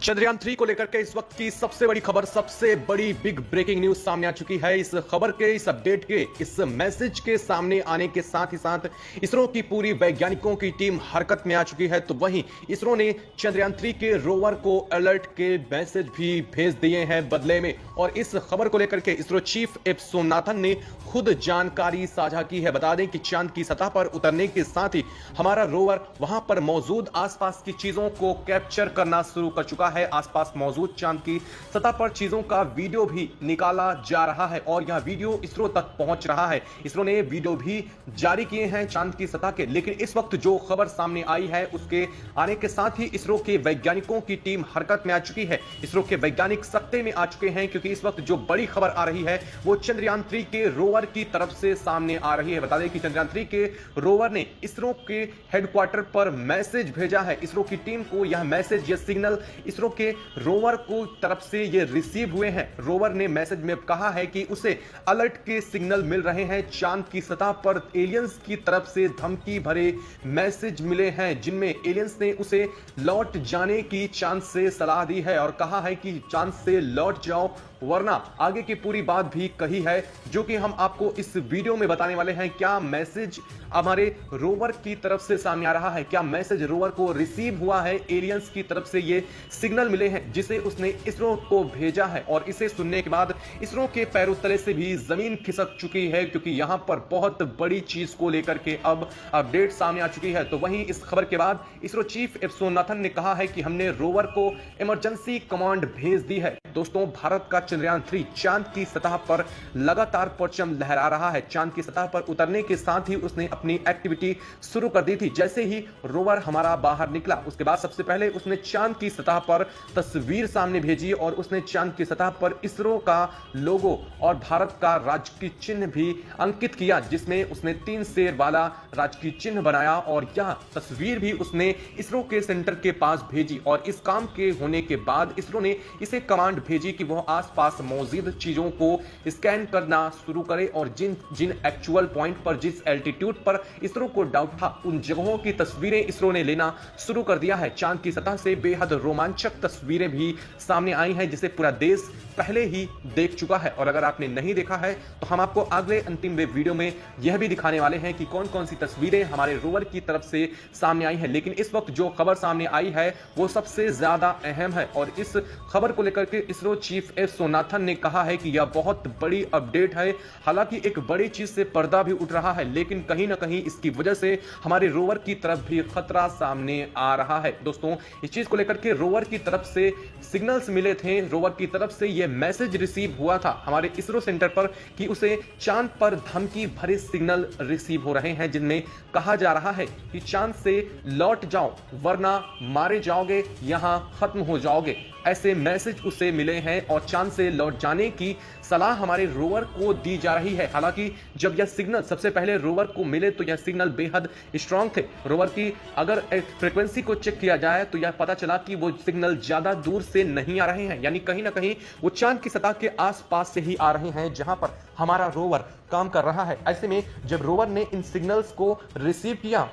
चंद्रयान 3 को लेकर के इस वक्त की सबसे बड़ी खबर, सबसे बड़ी बिग ब्रेकिंग न्यूज सामने आ चुकी है। इस खबर के, इस अपडेट के, इस मैसेज के सामने आने के साथ ही साथ इसरो की पूरी वैज्ञानिकों की टीम हरकत में आ चुकी है। तो वहीं इसरो ने चंद्रयान 3 के रोवर को अलर्ट के मैसेज भी भेज दिए हैं बदले में। और इस खबर को लेकर के इसरो चीफ एस सोमनाथन ने खुद जानकारी साझा की है। बता दें कि चांद की सतह पर उतरने के साथ ही हमारा रोवर वहां पर मौजूद आसपास की चीजों को कैप्चर करना शुरू कर चुका है। आसपास मौजूद चांद की सतह पर चीजों का वीडियो भी निकाला जा रहा है और यह वीडियो इसरो तक पहुंच रहा है। इसरो ने वीडियो भी जारी किए हैं चांद की सतह के। लेकिन इस वक्त जो खबर सामने आई है उसके आने के साथ ही इसरो के वैज्ञानिकों की टीम हरकत में आ चुकी है। इसरो के वैज्ञानिक सत्ते में आ चुके हैं, क्योंकि इस वक्त जो बड़ी खबर आ रही है वो चंद्रयान 3 के रोवर की तरफ से सामने आ रही है। बता दें कि चंद्रयान 3 के रोवर ने इसरो के हेडक्वार्टर पर मैसेज भेजा है। इसरो की टीम को यह मैसेज, यह सिग्नल इसरो के रोवर को तरफ से ये रिसीव हुए हैं। रोवर ने मैसेज में कहा है कि उसे अलर्ट के सिग्नल मिल रहे हैं। चांद की सतह पर एलियंस की तरफ से धमकी भरे मैसेज मिले हैं, जिनमें एलियंस ने उसे लौट जाने की चांद से सलाह दी है और कहा है कि चांद से लौट जाओ, वरना आगे की पूरी बात भी कही है, जो कि हम आपको इस वीडियो में बताने वाले हैं। क्या मैसेज हमारे रोवर की तरफ से सामने आ रहा है, क्या मैसेज रोवर को रिसीव हुआ है, एलियंस की तरफ से ये सिग्नल मिले हैं जिसे उसने इसरो को भेजा है। और इसे सुनने के बाद इसरो के पैरों तले से भी जमीन खिसक चुकी है, क्योंकि यहां पर बहुत बड़ी चीज को लेकर के अब अपडेट सामने आ चुकी है। तो वहीं इस खबर के बाद इसरो चीफ एस सोमनाथन ने कहा है कि हमने रोवर को इमरजेंसी कमांड भेज दी है। दोस्तों, भारत का चंद्रयान 3 चांद की सतह पर लगातार परचम लहरा रहा है। चांद की सतह पर उतरने के साथ ही उसने अपनी एक्टिविटी शुरू कर दी थी। जैसे ही रोवर हमारा बाहर निकला, उसके बाद सबसे पहले उसने चांद की सतह पर तस्वीर सामने भेजी और उसने चांद की सतह पर इसरो का लोगो और भारत का राजकीय चिन्ह भी अंकित किया, जिसमें उसने 3 शेर वाला राजकीय चिन्ह बनाया। और यह तस्वीर भी उसने इसरो के सेंटर के पास भेजी। और इस काम के होने के बाद इसरो ने इसे कमांड भेजी कि वह आसपास मौजूद चीजों को स्कैन करना शुरू करे और जिन जिन एक्चुअल पॉइंट पर, जिस एल्टीट्यूड पर इसरो को डाउट था, उन जगहों की तस्वीरें इसरो ने लेना शुरू कर दिया है। चांद की सतह से बेहद रोमांचक तस्वीरें भी सामने आई हैं, जिसे पूरा देश पहले ही देख चुका है। और अगर आपने नहीं देखा है तो हम आपको अगले अंतिम वीडियो में यह भी दिखाने वाले हैं कि कौन कौन सी तस्वीरें हमारे रोवर की तरफ से सामने आई हैं। लेकिन इस वक्त जो खबर सामने आई है वो सबसे ज्यादा अहम है और इस खबर को लेकर के इसरो चीफ एस सोमनाथन ने कहा है कि यह बहुत बड़ी अपडेट है। हालांकि एक बड़ी चीज से पर्दा भी उठ रहा है, लेकिन कहीं ना कहीं इसकी वजह से हमारे रोवर की तरफ भी खतरा सामने आ रहा है। दोस्तों, इस चीज को लेकर के रोवर की तरफ से सिग्नल्स मिले थे, रोवर की तरफ से यह मैसेज रिसीव हुआ था हमारे इसरो सेंटर पर कि उसे चांद पर धमकी भरे सिग्नल रिसीव हो रहे हैं, जिनमें कहा जा रहा है कि चांद से लौट जाओ, वरना मारे जाओगे, यहां खत्म हो जाओगे। ऐसे मैसेज उसे मिले हैं और चांद से लौट जाने की सलाह हमारे रोवर को दी जा रही है। हालांकि जब यह सिग्नल सबसे पहले रोवर को मिले तो यह सिग्नल बेहद स्ट्रांग थे। रोवर की अगर फ्रीक्वेंसी को चेक किया जाए तो यह पता चला कि वो सिग्नल ज्यादा दूर से नहीं आ रहे हैं, यानी कहीं ना कहीं वो चांद की सतह के आसपास से ही आ रहे हैं, जहां पर हमारा रोवर काम कर रहा है। ऐसे में जब रोवर ने इन सिग्नल्स को रिसीव किया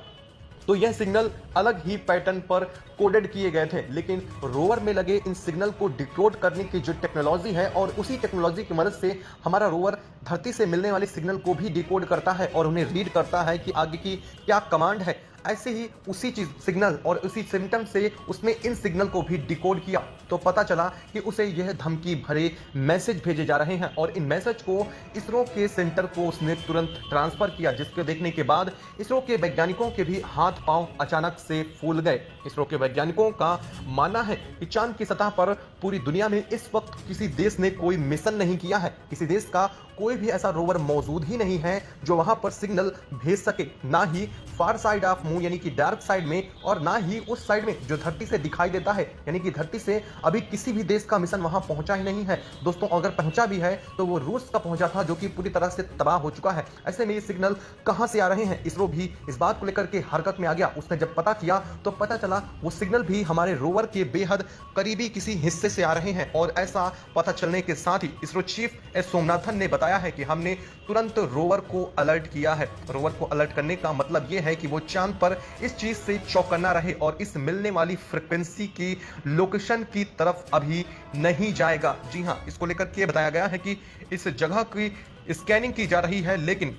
तो यह सिग्नल अलग ही पैटर्न पर कोडेड किए गए थे, लेकिन रोवर में लगे इन सिग्नल को डिकोड करने की जो टेक्नोलॉजी है, और उसी टेक्नोलॉजी की मदद से हमारा रोवर धरती से मिलने वाले सिग्नल को भी डिकोड करता है और उन्हें रीड करता है कि आगे की क्या कमांड है। ऐसे ही उसी चीज सिग्नल और उसी सिम्टम से उसने इन सिग्नल को भी डिकोड किया, तो पता चला कि उसे यह धमकी भरे मैसेज भेजे जा रहे हैं। और इन मैसेज को इसरो के सेंटर को उसने तुरंत ट्रांसफर किया, जिसके देखने के बाद इसरो के वैज्ञानिकों के भी हाथ पांव अचानक से फूल गए। इसरो के वैज्ञानिकों का मानना है कि चांद की सतह पर पूरी दुनिया में इस वक्त किसी देश ने कोई मिशन नहीं किया है, किसी देश का कोई भी ऐसा रोवर मौजूद ही नहीं है जो वहां पर सिग्नल भेज सके, ना ही फार साइड ऑफ मून यानी कि डार्क साइड में, और ना ही उस साइड में जो धरती से दिखाई देता है, यानी कि धरती से अभी किसी भी देश का मिशन वहां पहुंचा ही नहीं है। दोस्तों, अगर पहुंचा भी है तो वो रूस का पहुंचा था, जो कि पूरी तरह से तबाह हो चुका है। ऐसे में ये सिग्नल कहां से आ रहे हैं, इसरो भी इस बात को लेकर के हरकत में आ गया। उसने जब पता किया तो पता चला वो सिग्नल भी हमारे रोवर के बेहद करीबी किसी हिस्से से आ रहे हैं। और ऐसा पता चलने के साथ ही इसरो चीफ एस सोमनाथन ने बताया है कि हमने तुरंत रोवर को अलर्ट किया है। रोवर को अलर्ट करने का मतलब यह है कि वो चांद पर इस चीज से चौकन्ना रहे और इस मिलने वाली फ्रिक्वेंसी की लोकेशन की तरफ अभी नहीं जाएगा। जी हां, इसको लेकर के बताया गया है कि इस जगह की स्कैनिंग की जा रही है, लेकिन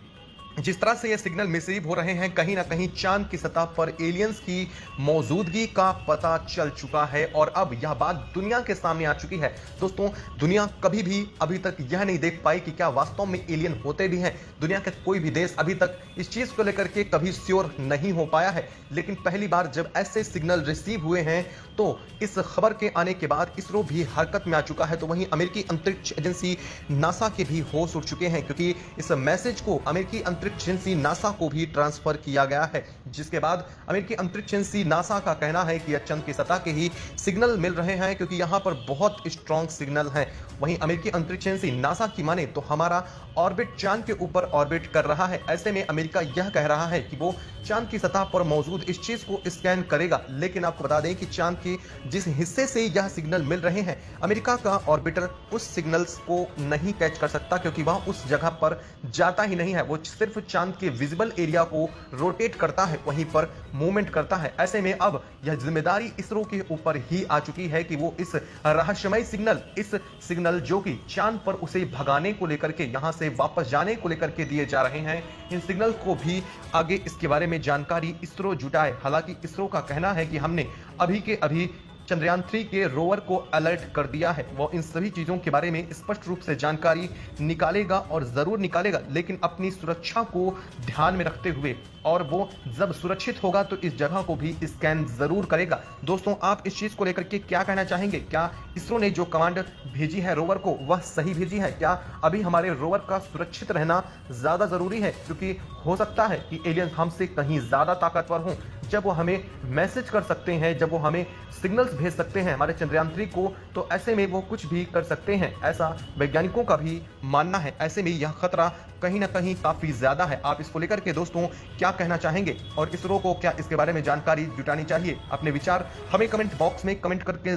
जिस तरह से ये सिग्नल मिसरीव हो रहे हैं, कहीं ना कहीं चांद की सतह पर एलियंस की मौजूदगी का पता चल चुका है और अब यह बात दुनिया के सामने आ चुकी है। दोस्तों, दुनिया कभी भी अभी तक यह नहीं देख पाई कि क्या वास्तव में एलियन होते भी हैं। दुनिया का कोई भी देश अभी तक इस चीज को लेकर के कभी श्योर नहीं हो पाया है, लेकिन पहली बार जब ऐसे सिग्नल रिसीव हुए हैं तो इस खबर के आने के बाद इसरो भी हरकत में आ चुका है। तो वहीं अमेरिकी अंतरिक्ष एजेंसी नासा के भी होश उड़ चुके हैं, क्योंकि इस मैसेज को अमेरिकी अंतरिक्ष एजेंसी नासा को भी ट्रांसफर किया गया है, जिसके बाद अमेरिकी अंतरिक्ष एजेंसी नासा का कहना है कि यह चंद्र की सतह के ही सिग्नल मिल रहे हैं, क्योंकि यहां पर बहुत स्ट्रॉन्ग सिग्नल हैं। वहीं अमेरिकी अंतरिक्ष एजेंसी नासा की माने तो हमारा ऑर्बिट चांद के ऊपर ऑर्बिट कर रहा है। ऐसे में अमेरिका यह कह रहा है कि वो चांद की सतह पर मौजूद इस चीज को स्कैन करेगा, लेकिन आपको बता दें कि चांद के जिस हिस्से से यह सिग्नल मिल रहे हैं, अमेरिका का ऑर्बिटर उस सिग्नल्स को नहीं कैच कर सकता, क्योंकि वह उस जगह पर जाता ही नहीं है। वो सिर्फ चांद के विजिबल एरिया को रोटेट करता है, वहीं पर मूवमेंट करता है। ऐसे में अब यह जिम्मेदारी इसरो के ऊपर ही आ चुकी है कि वो इस रहस्यमय सिग्नल जो कि चांद पर उसे भगाने को लेकर के, यहां से वापस जाने को लेकर के दिए जा रहे हैं, इन सिग्नल को भी आगे इसके बारे में जानकारी इसरो जुटाए। हालांकि इसरो का कहना है कि हमने अभी के अभी चंद्रयान 3 के रोवर को अलर्ट कर दिया है। वो इन सभी चीजों के बारे में स्पष्ट रूप से जानकारी निकालेगा और जरूर निकालेगा, लेकिन अपनी सुरक्षा को ध्यान में रखते हुए, और वो जब सुरक्षित होगा तो इस जगह को भी स्कैन जरूर करेगा। दोस्तों, आप इस चीज को लेकर के क्या कहना चाहेंगे? क्या इसरो ने जो कमांड भेजी है रोवर को वह सही भेजी है? क्या अभी हमारे रोवर का सुरक्षित रहना ज्यादा जरूरी है? क्योंकि हो सकता है कि एलियंस हमसे कहीं ज्यादा ताकतवर हों, जब वो हमें मैसेज कर सकते हैं, जब वो हमें सिग्नल्स भेज सकते हैं हमारे चंद्रयान 3 को, तो ऐसे में वो कुछ भी कर सकते हैं, ऐसा वैज्ञानिकों का भी मानना है। ऐसे में यह खतरा कहीं ना कहीं काफी ज्यादा है। आप इसको लेकर के दोस्तों क्या कहना चाहेंगे और इसरो को क्या इसके बारे में जानकारी जुटानी चाहिए? अपने विचार हमें कमेंट बॉक्स में कमेंट करके